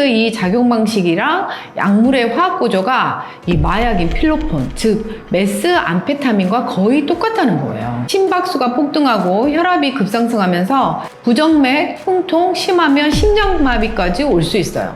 이 작용 방식이랑 약물의 화학 구조가 이 마약인 필로폰, 즉 메스암페타민과 거의 똑같다는 거예요. 심박수가 폭등하고 혈압이 급상승하면서 부정맥, 흉통, 심하면 심장마비까지 올 수 있어요.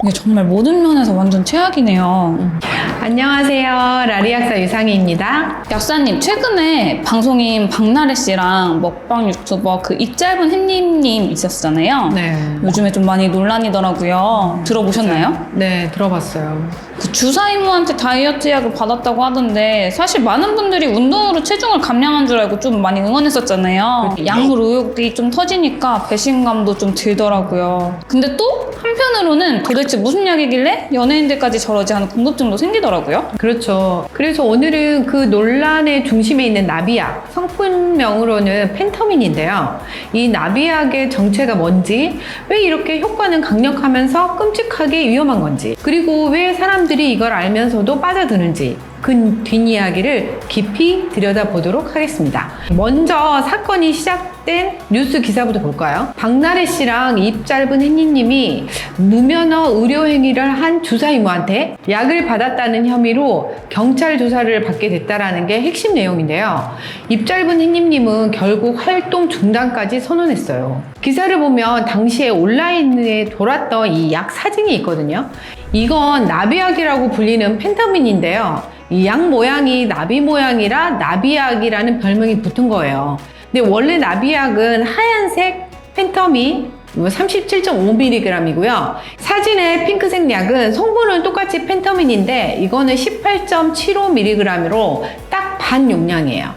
이게 정말 모든 면에서 완전 최악이네요. 안녕하세요. 라리약사 유상희입니다. 약사님, 최근에 방송인 박나래 씨랑 먹방 유튜버 그 입 짧은 햇님님 있었잖아요. 네. 요즘에 좀 많이 논란이더라고요. 들어보셨나요? 네, 들어봤어요. 그 주사 이모한테 다이어트 약을 받았다고 하던데 사실 많은 분들이 운동으로 체중을 감량한 줄 알고 좀 많이 응원했었잖아요. 그렇죠. 약물 의혹이 좀 터지니까 배신감도 좀 들더라고요. 근데 또 한편으로는 도대체 무슨 약이길래 연예인들까지 저러지 하는 궁금증도 생기더라고요. 그렇죠. 그래서 오늘은 그 논란의 중심에 있는 나비약, 성분명으로는 펜터민인데요. 이 나비약의 정체가 뭔지, 왜 이렇게 효과는 강력하면서 끔찍하게 위험한 건지, 그리고 왜 사람들이 이걸 알면서도 빠져드는지, 그 뒷이야기를 깊이 들여다보도록 하겠습니다. 먼저 사건이 시작된 뉴스 기사부터 볼까요? 박나래 씨랑 입 짧은 햇니님이 무면허 의료 행위를 한 주사 이모한테 약을 받았다는 혐의로 경찰 조사를 받게 됐다라는 게 핵심 내용인데요. 입 짧은 햇님님은 결국 활동 중단까지 선언했어요. 기사를 보면 당시에 온라인에 돌았던 이 약 사진이 있거든요. 이건 나비약이라고 불리는 펜타민인데요. 이 약 모양이 나비 모양이라 나비약이라는 별명이 붙은 거예요. 근데 원래 나비약은 하얀색 펜터민 37.5mg이고요. 사진의 핑크색 약은 성분은 똑같이 펜터민인데 이거는 18.75mg으로 딱 반 용량이에요.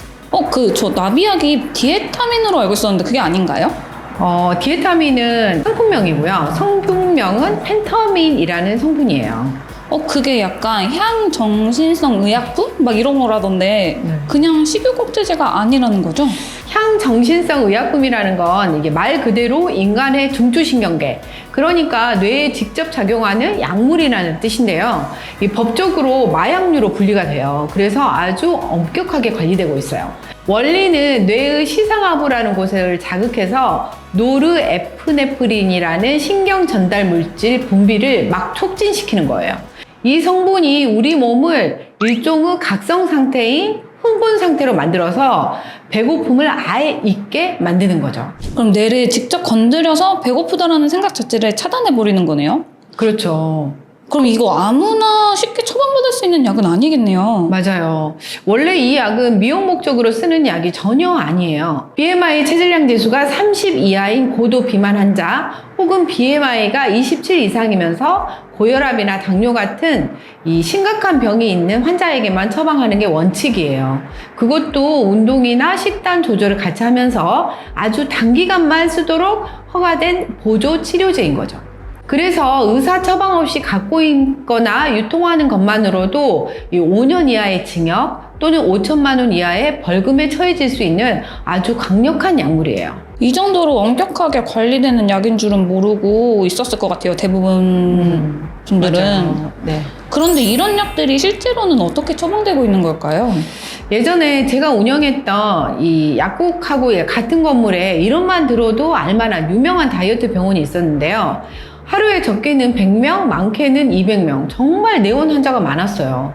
저 나비약이 디에타민으로 알고 있었는데 그게 아닌가요? 디에타민은 상품명이고요. 성분명은 펜터민이라는 성분이에요. 그게 약간 향정신성 의약품? 막 이런 거라던데 그냥 식욕억제제가 아니라는 거죠? 향정신성 의약품이라는 건 이게 말 그대로 인간의 중추신경계, 그러니까 뇌에 직접 작용하는 약물이라는 뜻인데요. 이 법적으로 마약류로 분리가 돼요. 그래서 아주 엄격하게 관리되고 있어요. 원리는 뇌의 시상하부라는 곳을 자극해서 노르에프네프린이라는 신경 전달 물질 분비를 막 촉진시키는 거예요. 이 성분이 우리 몸을 일종의 각성 상태인 흥분 상태로 만들어서 배고픔을 아예 잊게 만드는 거죠. 그럼 뇌를 직접 건드려서 배고프다라는 생각 자체를 차단해버리는 거네요? 그렇죠. 그럼 이거 아무나 쉽게 처방받을 수 있는 약은 아니겠네요. 맞아요. 원래 이 약은 미용 목적으로 쓰는 약이 전혀 아니에요. BMI 체질량 지수가 30 이하인 고도 비만 환자 혹은 BMI가 27 이상이면서 고혈압이나 당뇨 같은 이 심각한 병이 있는 환자에게만 처방하는 게 원칙이에요. 그것도 운동이나 식단 조절을 같이 하면서 아주 단기간만 쓰도록 허가된 보조 치료제인 거죠. 그래서 의사 처방 없이 갖고 있거나 유통하는 것만으로도 5년 이하의 징역 또는 5천만 원 이하의 벌금에 처해질 수 있는 아주 강력한 약물이에요. 이 정도로 엄격하게 관리되는 약인 줄은 모르고 있었을 것 같아요. 대부분 분들은. 맞아요. 네. 그런데 이런 약들이 실제로는 어떻게 처방되고 있는 걸까요? 예전에 제가 운영했던 이 약국하고 같은 건물에 이름만 들어도 알만한 유명한 다이어트 병원이 있었는데요. 하루에 적게는 100명, 많게는 200명. 정말 내원 환자가 많았어요.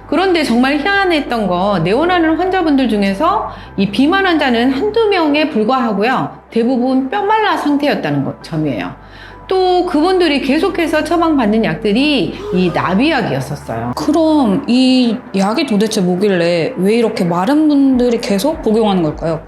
그런데 정말 희한했던 거, 내원하는 환자분들 중에서 이 비만 환자는 한두 명에 불과하고요. 대부분 뼈말라 상태였다는 점이에요. 또 그분들이 계속해서 처방받는 약들이 이 나비약이었었어요. 그럼 이 약이 도대체 뭐길래 왜 이렇게 많은 분들이 계속 복용하는 걸까요?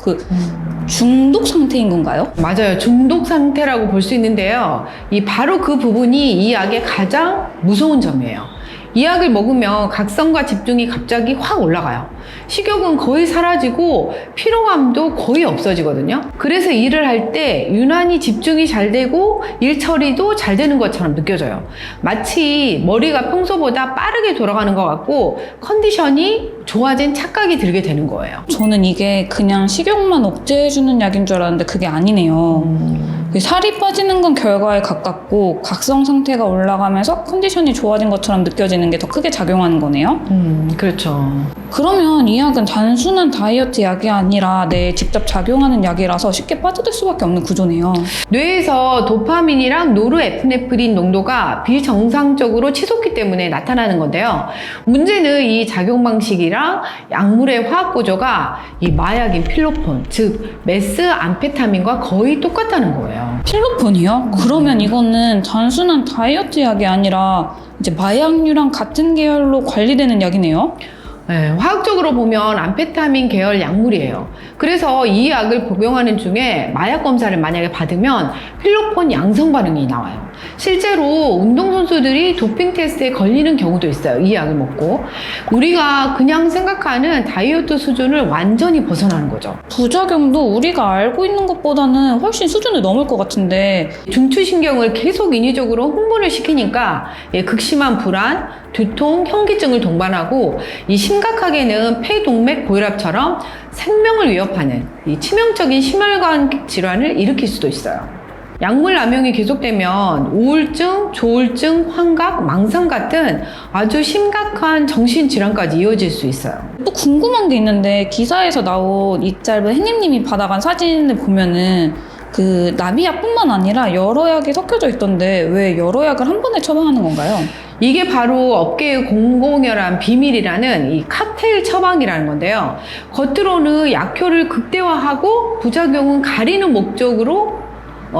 중독 상태인 건가요? 맞아요. 중독 상태라고 볼 수 있는데요. 바로 그 부분이 이 약의 가장 무서운 점이에요. 이 약을 먹으면 각성과 집중이 갑자기 확 올라가요. 식욕은 거의 사라지고 피로감도 거의 없어지거든요. 그래서 일을 할 때 유난히 집중이 잘 되고 일 처리도 잘 되는 것처럼 느껴져요. 마치 머리가 평소보다 빠르게 돌아가는 것 같고 컨디션이 좋아진 착각이 들게 되는 거예요. 저는 이게 그냥 식욕만 억제해주는 약인 줄 알았는데 그게 아니네요. 살이 빠지는 건 결과에 가깝고 각성 상태가 올라가면서 컨디션이 좋아진 것처럼 느껴지는 게 더 크게 작용하는 거네요. 그렇죠. 그러면 이 약은 단순한 다이어트 약이 아니라 뇌에 직접 작용하는 약이라서 쉽게 빠져들 수밖에 없는 구조네요. 뇌에서 도파민이랑 노르에프네프린 농도가 비정상적으로 치솟기 때문에 나타나는 건데요. 문제는 이 작용 방식이랑 약물의 화학 구조가 이 마약인 필로폰, 즉 메스암페타민과 거의 똑같다는 거예요. 필로폰이요? 그러면 이거는 단순한 다이어트 약이 아니라 이제 마약류랑 같은 계열로 관리되는 약이네요. 네, 화학적으로 보면 암페타민 계열 약물이에요. 그래서 이 약을 복용하는 중에 마약 검사를 만약에 받으면 필로폰 양성 반응이 나와요. 실제로 운동선수들이 도핑 테스트에 걸리는 경우도 있어요. 이 약을 먹고. 우리가 그냥 생각하는 다이어트 수준을 완전히 벗어나는 거죠. 부작용도 우리가 알고 있는 것보다는 훨씬 수준을 넘을 것 같은데 중추신경을 계속 인위적으로 흥분을 시키니까 극심한 불안, 두통, 현기증을 동반하고 이 심각하게는 폐동맥 고혈압처럼 생명을 위협하는 이 치명적인 심혈관 질환을 일으킬 수도 있어요. 약물 남용이 계속되면 우울증, 조울증, 환각, 망상 같은 아주 심각한 정신질환까지 이어질 수 있어요. 또 궁금한 게 있는데 기사에서 나온 이 짧은 햇님님이 받아간 사진을 보면은 그 나비약뿐만 아니라 여러 약이 섞여져 있던데 왜 여러 약을 한 번에 처방하는 건가요? 이게 바로 업계의 공공연한 비밀이라는 이 칵테일 처방이라는 건데요. 겉으로는 약효를 극대화하고 부작용은 가리는 목적으로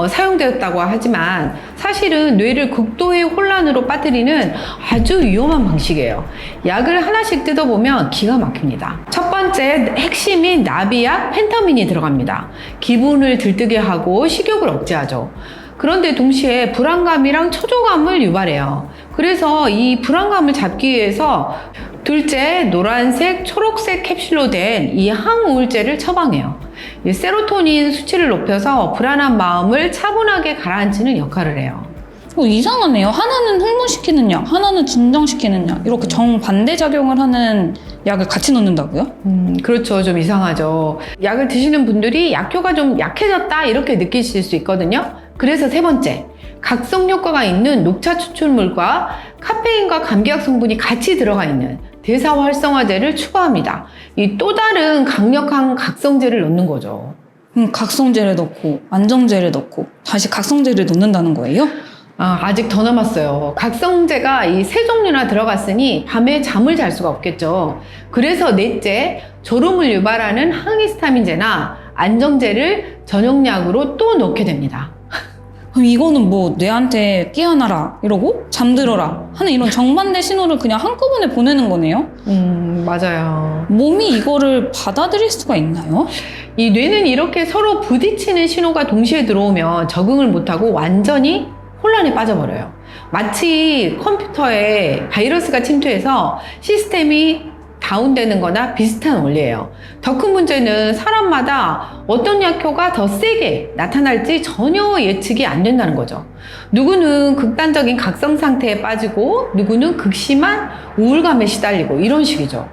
사용되었다고 하지만 사실은 뇌를 극도의 혼란으로 빠뜨리는 아주 위험한 방식이에요. 약을 하나씩 뜯어보면 기가 막힙니다. 첫 번째 핵심인 나비약 펜타민이 들어갑니다. 기분을 들뜨게 하고 식욕을 억제하죠. 그런데 동시에 불안감이랑 초조감을 유발해요. 그래서 이 불안감을 잡기 위해서 둘째, 노란색, 초록색 캡슐로 된 이 항우울제를 처방해요. 이 세로토닌 수치를 높여서 불안한 마음을 차분하게 가라앉히는 역할을 해요. 이상하네요. 하나는 흥분시키는 약, 하나는 진정시키는 약 이렇게 정반대 작용을 하는 약을 같이 넣는다고요? 그렇죠. 좀 이상하죠. 약을 드시는 분들이 약효가 좀 약해졌다 이렇게 느끼실 수 있거든요. 그래서 세 번째, 각성 효과가 있는 녹차 추출물과 카페인과 감기약 성분이 같이 들어가 있는 대사활성화제를 추가합니다. 이 또 다른 강력한 각성제를 넣는 거죠. 각성제를 넣고 안정제를 넣고 다시 각성제를 넣는다는 거예요? 아직 더 남았어요. 각성제가 이 세 종류나 들어갔으니 밤에 잠을 잘 수가 없겠죠. 그래서 넷째, 졸음을 유발하는 항히스타민제나 안정제를 전용약으로 또 넣게 됩니다. 그럼 이거는 뭐 뇌한테 깨어나라 이러고 잠들어라 하는 이런 정반대 신호를 그냥 한꺼번에 보내는 거네요? 맞아요. 몸이 이거를 받아들일 수가 있나요? 이 뇌는 이렇게 서로 부딪히는 신호가 동시에 들어오면 적응을 못하고 완전히 혼란에 빠져버려요. 마치 컴퓨터에 바이러스가 침투해서 시스템이 다운되는 거나 비슷한 원리예요. 더 큰 문제는 사람마다 어떤 약효가 더 세게 나타날지 전혀 예측이 안 된다는 거죠. 누구는 극단적인 각성 상태에 빠지고 누구는 극심한 우울감에 시달리고 이런 식이죠.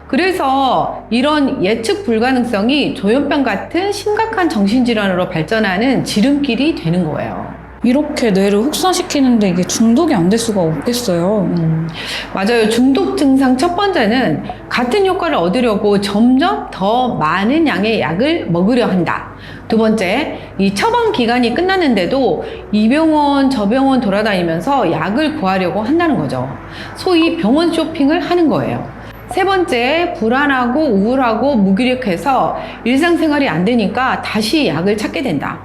그래서 이런 예측 불가능성이 조현병 같은 심각한 정신질환으로 발전하는 지름길이 되는 거예요. 이렇게 뇌를 혹사시키는데 이게 중독이 안 될 수가 없겠어요. 맞아요. 중독 증상 첫 번째는 같은 효과를 얻으려고 점점 더 많은 양의 약을 먹으려 한다. 두 번째, 이 처방 기간이 끝났는데도 이 병원 저 병원 돌아다니면서 약을 구하려고 한다는 거죠. 소위 병원 쇼핑을 하는 거예요. 세 번째, 불안하고 우울하고 무기력해서 일상생활이 안 되니까 다시 약을 찾게 된다.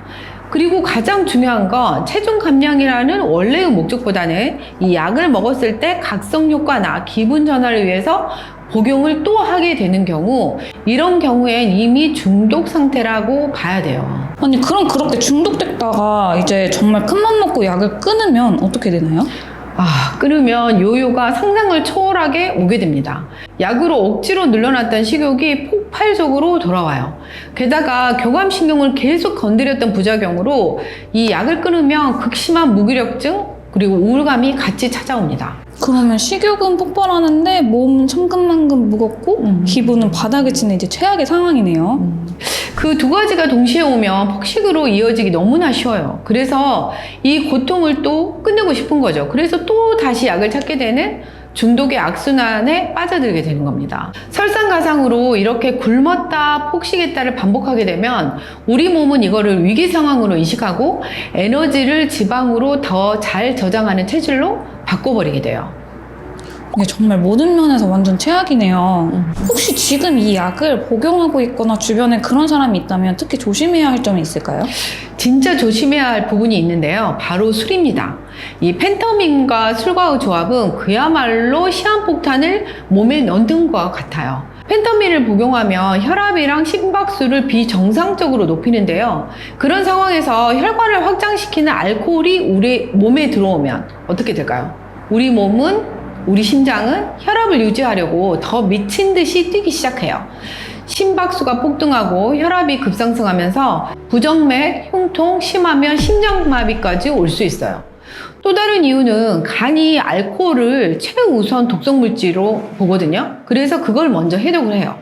그리고 가장 중요한 건 체중 감량이라는 원래의 목적보다는 이 약을 먹었을 때 각성 효과나 기분 전환을 위해서 복용을 또 하게 되는 경우, 이런 경우엔 이미 중독 상태라고 봐야 돼요. 아니 그럼 그렇게 중독됐다가 이제 정말 큰맘 먹고 약을 끊으면 어떻게 되나요? 끊으면 요요가 상상을 초월하게 오게 됩니다. 약으로 억지로 늘려놨던 식욕이 폭발적으로 돌아와요. 게다가 교감신경을 계속 건드렸던 부작용으로 이 약을 끊으면 극심한 무기력증 그리고 우울감이 같이 찾아옵니다. 그러면 식욕은 폭발하는데 몸은 천근만근 무겁고 기분은 바닥에 치는 이제 최악의 상황이네요. 그 두 가지가 동시에 오면 폭식으로 이어지기 너무나 쉬워요. 그래서 이 고통을 또 끝내고 싶은 거죠. 그래서 또 다시 약을 찾게 되는 중독의 악순환에 빠져들게 되는 겁니다. 설상가상으로 이렇게 굶었다 폭식했다를 반복하게 되면 우리 몸은 이거를 위기 상황으로 인식하고 에너지를 지방으로 더 잘 저장하는 체질로 바꿔버리게 돼요. 이게 정말 모든 면에서 완전 최악이네요. 혹시 지금 이 약을 복용하고 있거나 주변에 그런 사람이 있다면 특히 조심해야 할 점이 있을까요? 진짜 조심해야 할 부분이 있는데요. 바로 술입니다. 이 펜터민과 술과의 조합은 그야말로 시한폭탄을 몸에 넣는 것과 같아요. 펜터민을 복용하면 혈압이랑 심박수를 비정상적으로 높이는데요. 그런 상황에서 혈관을 확장시키는 알코올이 우리 몸에 들어오면 어떻게 될까요? 우리 심장은 혈압을 유지하려고 더 미친 듯이 뛰기 시작해요. 심박수가 폭등하고 혈압이 급상승하면서 부정맥, 흉통, 심하면 심장마비까지 올 수 있어요. 또 다른 이유는 간이 알코올을 최우선 독성물질로 보거든요. 그래서 그걸 먼저 해독을 해요.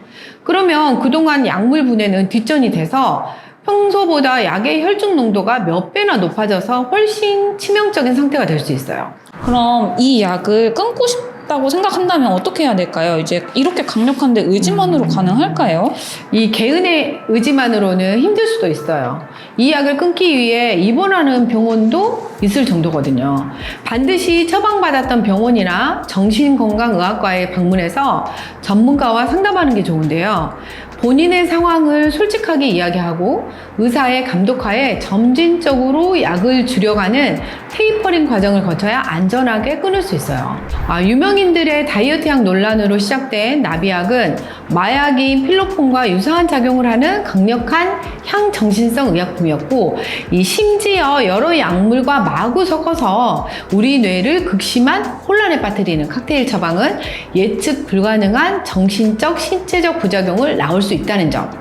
그러면 그동안 약물 분해는 뒷전이 돼서 평소보다 약의 혈중 농도가 몇 배나 높아져서 훨씬 치명적인 상태가 될 수 있어요. 그럼 이 약을 끊고 싶다고 생각한다면 어떻게 해야 될까요? 이제 이렇게 강력한데 의지만으로 가능할까요? 이 개인의 의지만으로는 힘들 수도 있어요. 이 약을 끊기 위해 입원하는 병원도 있을 정도거든요. 반드시 처방받았던 병원이나 정신건강의학과에 방문해서 전문가와 상담하는 게 좋은데요. 본인의 상황을 솔직하게 이야기하고 의사의 감독하에 점진적으로 약을 줄여가는 테이퍼링 과정을 거쳐야 안전하게 끊을 수 있어요. 유명인들의 다이어트약 논란으로 시작된 나비약은 마약인 필로폰과 유사한 작용을 하는 강력한 향정신성 의약품이었고, 심지어 여러 약물과 마구 섞어서 우리 뇌를 극심한 혼란에 빠뜨리는 칵테일 처방은 예측 불가능한 정신적, 신체적 부작용을 낳을 수 있다는 점.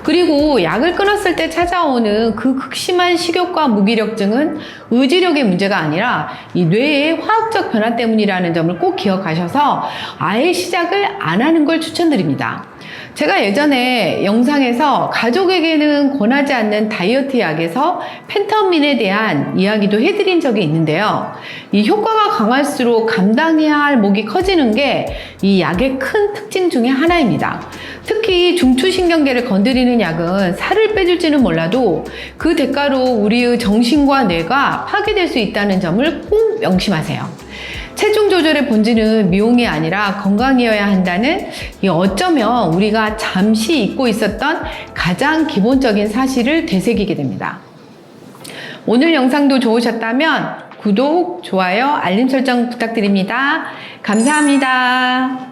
그리고 약을 끊었을 때 찾아오는 그 극심한 식욕과 무기력증은 의지력의 문제가 아니라 이 뇌의 화학적 변화 때문이라는 점을 꼭 기억하셔서 아예 시작을 안 하는 걸 추천드립니다. 제가 예전에 영상에서 가족에게는 권하지 않는 다이어트 약에서 펜터민에 대한 이야기도 해드린 적이 있는데요. 이 효과가 강할수록 감당해야 할 몫이 커지는 게 이 약의 큰 특징 중에 하나입니다. 특히 중추신경계를 건드리는 약은 살을 빼줄지는 몰라도 그 대가로 우리의 정신과 뇌가 파괴될 수 있다는 점을 꼭 명심하세요. 체중 조절의 본질은 미용이 아니라 건강이어야 한다는 어쩌면 우리가 잠시 잊고 있었던 가장 기본적인 사실을 되새기게 됩니다. 오늘 영상도 좋으셨다면 구독, 좋아요, 알림 설정 부탁드립니다. 감사합니다.